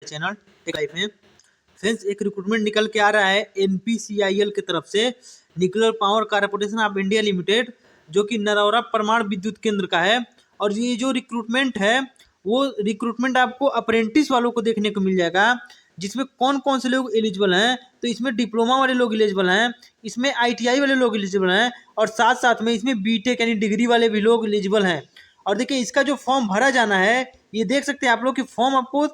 Channel take life में friends एक recruitment निकल के आ रहा है एनपीसीआईएल की तरफ से, nuclear power corporation of India limited, जो कि नरौरा परमाणु विद्युत केंद्र का है। और ये जो रिक्रूटमेंट है वो रिक्रूटमेंट आपको अप्रेंटिस वालों को देखने को मिल जाएगा, जिसमें कौन कौन से लोग एलिजिबल हैं। तो इसमें डिप्लोमा वाले लोग एलिजिबल हैं, इसमें आईटीआई वाले लोग एलिजिबल हैं, और साथ साथ में इसमें बीटेक यानी डिग्री वाले भी लोग एलिजिबल हैं। और देखिए इसका जो फॉर्म भरा जाना है, ये देख सकते हैं आप लोग कि फॉर्म आपको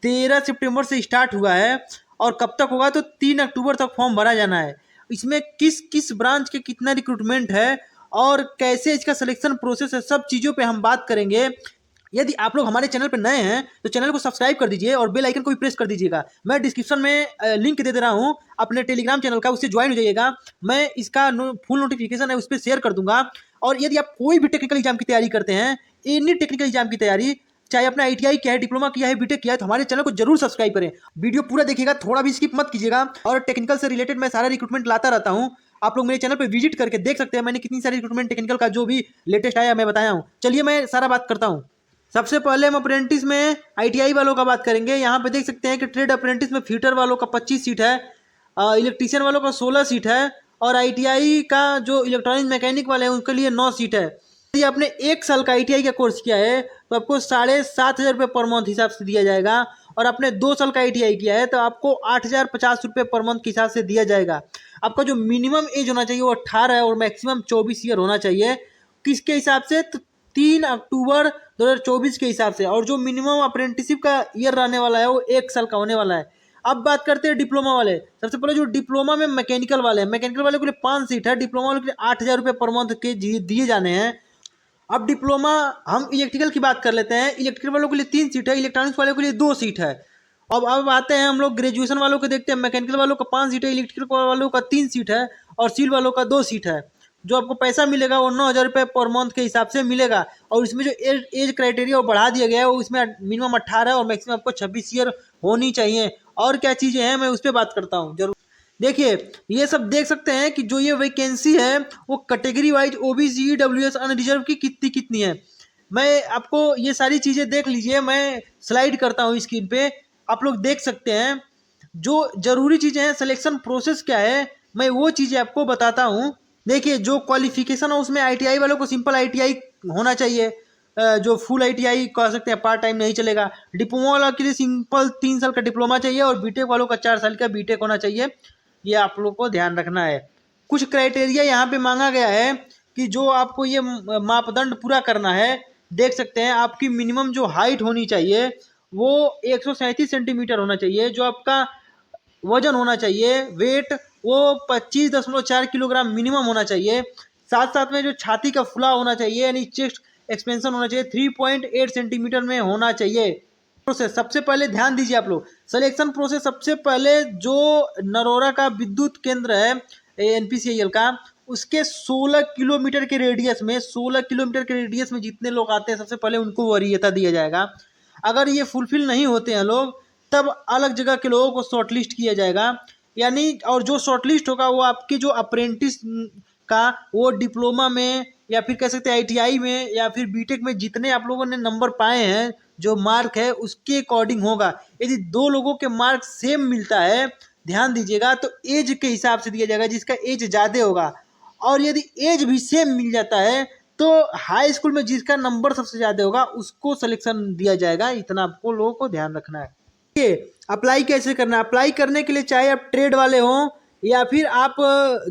13 सितंबर से स्टार्ट हुआ है और कब तक होगा तो 3 अक्टूबर तक फॉर्म भरा जाना है। इसमें किस किस ब्रांच के कितना रिक्रूटमेंट है और कैसे इसका सिलेक्शन प्रोसेस है, सब चीज़ों पे हम बात करेंगे। यदि आप लोग हमारे चैनल पर नए हैं तो चैनल को सब्सक्राइब कर दीजिए और बेल आइकन को भी प्रेस कर दीजिएगा। मैं डिस्क्रिप्शन में लिंक दे रहा हूँ अपने टेलीग्राम चैनल का, उससे ज्वाइन हो जाइएगा। मैं इसका फुल नोटिफिकेशन है उस पर शेयर कर दूंगा। और यदि आप कोई भी टेक्निकल एग्जाम की तैयारी करते हैं, एनी टेक्निकल एग्जाम की तैयारी, चाहे अपना आईटीआई किया है, डिप्लोमा किया है, बीटेक किया है, तो हमारे चैनल को जरूर सब्सक्राइब करें। वीडियो पूरा देखिएगा, थोड़ा भी स्किप मत कीजिएगा। और टेक्निकल से रिलेटेड मैं सारा रिक्रूटमेंट लाता रहता हूँ, आप लोग मेरे चैनल पे विजिट करके देख सकते हैं मैंने कितनी सारी रिक्रूटमेंट टेक्निकल का जो भी लेटेस्ट आया मैं बताया हूँ। चलिए मैं सारा बात करता हूँ। सबसे पहले हम अप्रेंटिस में आईटीआई वालों का बात करेंगे। यहाँ पे देख सकते हैं कि ट्रेड अप्रेंटिस में फिटर वालों का 25 सीट है, इलेक्ट्रीशियन वालों का 16 सीट है, और आईटीआई का जो इलेक्ट्रॉनिक मैकेनिक वाले हैं उनके लिए 9 सीट है। यदि आपने 1 साल का आईटीआई का कोर्स किया है तो आपको 7,500 रुपये पर मंथ हिसाब से दिया जाएगा, और आपने 2 साल का आईटीआई किया है तो आपको 8,050 रुपये पर मंथ के हिसाब से दिया जाएगा। आपका जो मिनिमम एज होना चाहिए वो 18 है और मैक्सिमम 24 ईयर होना चाहिए। किसके हिसाब से? तो 3 अक्टूबर 2024 के हिसाब से। और जो मिनिमम अप्रेंटिसशिप का ईयर रहने वाला है वो 1 साल का होने वाला है। अब बात करते हैं डिप्लोमा वाले। सबसे पहले जो डिप्लोमा में मैकेनिकल वाले हैं, मैकेनिकल वाले के लिए 5 सीट है, डिप्लोमा वाले के लिए 8,000 रुपये पर मंथ के दिए जाने हैं। अब डिप्लोमा हम इलेक्ट्रिकल की बात कर लेते हैं। इलेक्ट्रिकल वालों के लिए 3 सीट है, इलेक्ट्रॉनिक्स वालों के लिए 2 सीट है। अब आते हैं हम लोग ग्रेजुएशन वालों को देखते हैं। मैकेनिकल वालों का 5 सीट है, इलेक्ट्रिकल वालों का 3 सीट है, और सिविल वालों का 2 सीट है। जो आपको पैसा मिलेगा वो 9,000 रुपये पर मंथ के हिसाब से मिलेगा। और इसमें जो एज क्राइटेरिया वो बढ़ा दिया गया है, वो इसमें मिनिमम 18 और मैक्सिमम आपको 26 ईयर होनी चाहिए। और क्या चीज़ें हैं मैं उस पर बात करता हूँ जरूर। देखिए ये सब देख सकते हैं कि जो ये वैकेंसी है वो category wise OBC EWS unreserved की कितनी कितनी है। मैं आपको ये सारी चीज़ें देख लीजिए, मैं स्लाइड करता हूँ स्क्रीन पे, आप लोग देख सकते हैं। जो जरूरी चीज़ें हैं, सिलेक्शन प्रोसेस क्या है, मैं वो चीज़ें आपको बताता हूँ। देखिए जो क्वालिफिकेशन है उसमें आईटीआई वालों को सिंपल आईटीआई होना चाहिए, जो फुल आईटीआई कह सकते हैं, पार्ट टाइम नहीं चलेगा। डिप्लोमा वाला के लिए सिंपल 3 साल का डिप्लोमा चाहिए, और बीटेक वालों का 4 साल का बीटेक होना चाहिए। ये आप लोग को ध्यान रखना है। कुछ क्राइटेरिया यहाँ पे मांगा गया है कि जो आपको ये मापदंड पूरा करना है। देख सकते हैं आपकी मिनिमम जो हाइट होनी चाहिए वो 137 सेंटीमीटर होना चाहिए। जो आपका वजन होना चाहिए, वेट, वो 25.4 किलोग्राम मिनिमम होना चाहिए। साथ साथ में जो छाती का फुला होना चाहिए यानी चेस्ट एक्सपेंशन होना चाहिए 3.8 सेंटीमीटर में होना चाहिए। प्रोसेस सबसे पहले ध्यान दीजिए आप लोग, सिलेक्शन प्रोसेस सबसे पहले जो नरौरा का विद्युत केंद्र है एनपीसीआईएल का, उसके 16 किलोमीटर के रेडियस में, 16 किलोमीटर के रेडियस में जितने लोग आते हैं सबसे पहले उनको वरीयता दिया जाएगा। अगर ये फुलफिल नहीं होते हैं लोग, तब अलग जगह के लोगों को शॉर्टलिस्ट किया जाएगा। यानी और जो शॉर्टलिस्ट होगा वो आपके जो अप्रेंटिस का, वो डिप्लोमा में या फिर कह सकते हैं आईटीआई में या फिर बीटेक में जितने आप लोगों ने नंबर पाए हैं, जो मार्क है उसके अकॉर्डिंग होगा। यदि 2 लोगों के मार्क सेम मिलता है, ध्यान दीजिएगा, तो एज के हिसाब से दिया जाएगा, जिसका एज ज़्यादा होगा। और यदि एज भी सेम मिल जाता है तो हाई स्कूल में जिसका नंबर सबसे ज़्यादा होगा उसको सिलेक्शन दिया जाएगा। इतना आपको लोगों को ध्यान रखना है। अप्लाई कैसे करना है? अप्लाई करने के लिए चाहे आप ट्रेड वाले हों या फिर आप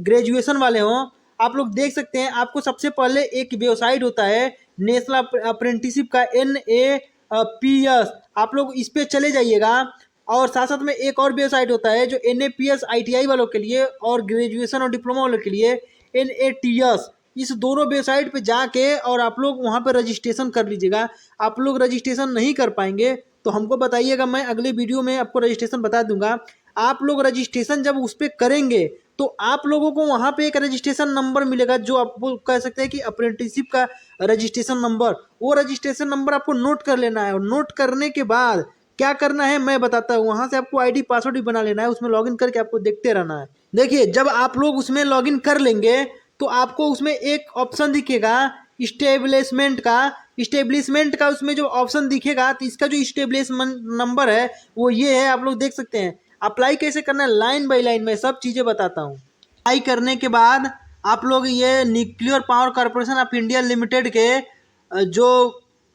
ग्रेजुएशन वाले हों, आप लोग देख सकते हैं आपको सबसे पहले एक वेबसाइट होता है नेशनल अप्रेंटिसशिप का NAPS, आप लोग इस पे चले जाइएगा। और साथ साथ में एक और वेबसाइट होता है जो NAPS आईटीआई वालों के लिए और ग्रेजुएशन और डिप्लोमा वालों के लिए NATS। इस दोनों वेबसाइट पे जाके और आप लोग वहाँ पे रजिस्ट्रेशन कर लीजिएगा। आप लोग रजिस्ट्रेशन नहीं कर पाएंगे तो हमको बताइएगा, मैं अगले वीडियो में आपको रजिस्ट्रेशन बता दूंगा। आप लोग रजिस्ट्रेशन जब उस पर करेंगे तो आप लोगों को वहाँ पे एक रजिस्ट्रेशन नंबर मिलेगा, जो आपको कह सकते हैं कि अप्रेंटिसशिप का रजिस्ट्रेशन नंबर। वो रजिस्ट्रेशन नंबर आपको नोट कर लेना है, और नोट करने के बाद क्या करना है मैं बताता हूँ। वहाँ से आपको आईडी पासवर्ड भी बना लेना है, उसमें लॉगिन करके आपको देखते रहना है। देखिए जब आप लोग उसमें लॉगिन कर लेंगे तो आपको उसमें एक ऑप्शन दिखेगा स्टेब्लिशमेंट का। इस्टेब्लिशमेंट का उसमें जो ऑप्शन दिखेगा तो इसका जो इस्टेब्लिशमेंट नंबर है वो ये है, आप लोग देख सकते हैं। अप्लाई कैसे करना है लाइन बाय लाइन में सब चीज़ें बताता हूँ। अप्लाई करने के बाद आप लोग ये nuclear power corporation of India limited के जो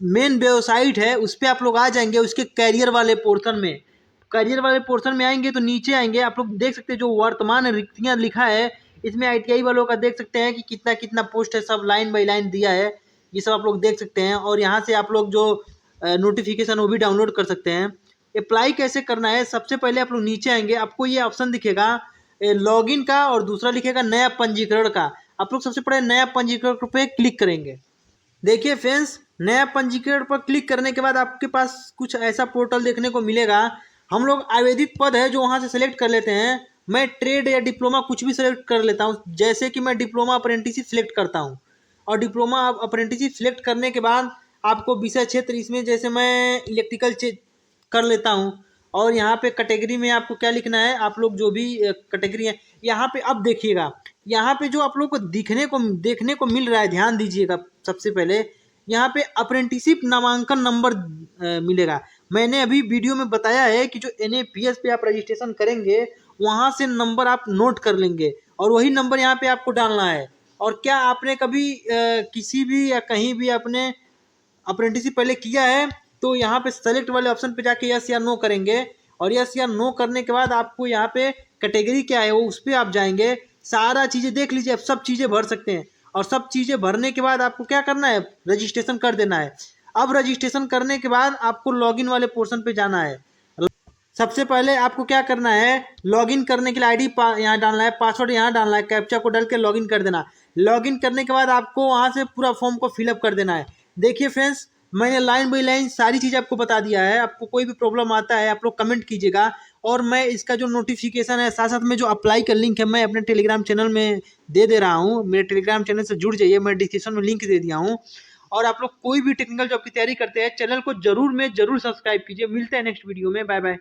मेन वेबसाइट है उस पर आप लोग आ जाएंगे। उसके कैरियर वाले पोर्शन में, करियर वाले पोर्शन में आएंगे तो नीचे आएंगे, आप लोग देख सकते हैं जो वर्तमान रिक्तियां लिखा है इसमें ITI वालों का देख सकते हैं कि कितना कितना पोस्ट है, सब लाइन बाय लाइन दिया है, ये सब आप लोग देख सकते हैं। और यहाँ से आप लोग जो नोटिफिकेशन वो भी डाउनलोड कर सकते हैं। अप्लाई कैसे करना है, सबसे पहले आप लोग नीचे आएंगे, आपको ये ऑप्शन दिखेगा लॉगिन का और दूसरा लिखेगा नया पंजीकरण का। आप लोग सबसे पहले नया पंजीकरण पे क्लिक करेंगे। देखिए फ्रेंड्स, नया पंजीकरण पर क्लिक करने के बाद आपके पास कुछ ऐसा पोर्टल देखने को मिलेगा। हम लोग आवेदित पद है जो वहाँ से सेलेक्ट कर लेते हैं। मैं ट्रेड या डिप्लोमा कुछ भी सेलेक्ट कर लेता हूँ, जैसे कि मैं डिप्लोमा अप्रेंटिसशिप सेलेक्ट करता हूँ। और डिप्लोमा अप्रेंटिसशिप सेलेक्ट करने के बाद आपको विषय क्षेत्र, इसमें जैसे मैं इलेक्ट्रिकल कर लेता हूँ। और यहाँ पे कैटेगरी में आपको क्या लिखना है, आप लोग जो भी कैटेगरी है यहाँ पे अब देखिएगा, यहाँ पे जो आप लोग को देखने को मिल रहा है, ध्यान दीजिएगा। सबसे पहले यहाँ पे अप्रेंटिसशिप नामांकन नंबर मिलेगा। मैंने अभी वीडियो में बताया है कि जो NAPS पे आप रजिस्ट्रेशन करेंगे वहाँ से नंबर आप नोट कर लेंगे और वही नंबर यहाँ पे आपको डालना है। और क्या आपने कभी किसी भी या कहीं भी अपने अप्रेंटिसशिप पहले किया है तो यहाँ पे सेलेक्ट वाले ऑप्शन पे जाके यस या नो करेंगे। और यस या नो करने के बाद आपको यहाँ पे कैटेगरी क्या है वो उस पर आप जाएंगे, सारा चीज़ें देख लीजिए, आप सब चीज़ें भर सकते हैं। और सब चीज़ें भरने के बाद आपको क्या करना है, रजिस्ट्रेशन कर देना है। अब रजिस्ट्रेशन करने के बाद आपको लॉगिन वाले पोर्शन पे जाना है। सबसे पहले आपको क्या करना है, लॉगिन करने के लिए ID यहाँ डालना है, पासवर्ड यहाँ डालना है, कैप्चा को डाल के लॉगिन कर देना। लॉगिन करने के बाद आपको वहाँ से पूरा फॉर्म को फिलअप कर देना है। देखिए फ्रेंड्स, मैंने लाइन बाई लाइन सारी चीज़ आपको बता दिया है। आपको कोई भी प्रॉब्लम आता है आप लोग कमेंट कीजिएगा। और मैं इसका जो नोटिफिकेशन है साथ साथ में जो अप्लाई का लिंक है मैं अपने टेलीग्राम चैनल में दे रहा हूँ। मेरे टेलीग्राम चैनल से जुड़ जाइए, मैं डिस्क्रिप्शन में लिंक दे दिया हूँ। और आप लोग कोई भी टेक्निकल जॉब की तैयारी करते हैं चैनल को जरूर सब्सक्राइब कीजिए। मिलते हैं नेक्स्ट वीडियो में, बाय बाय।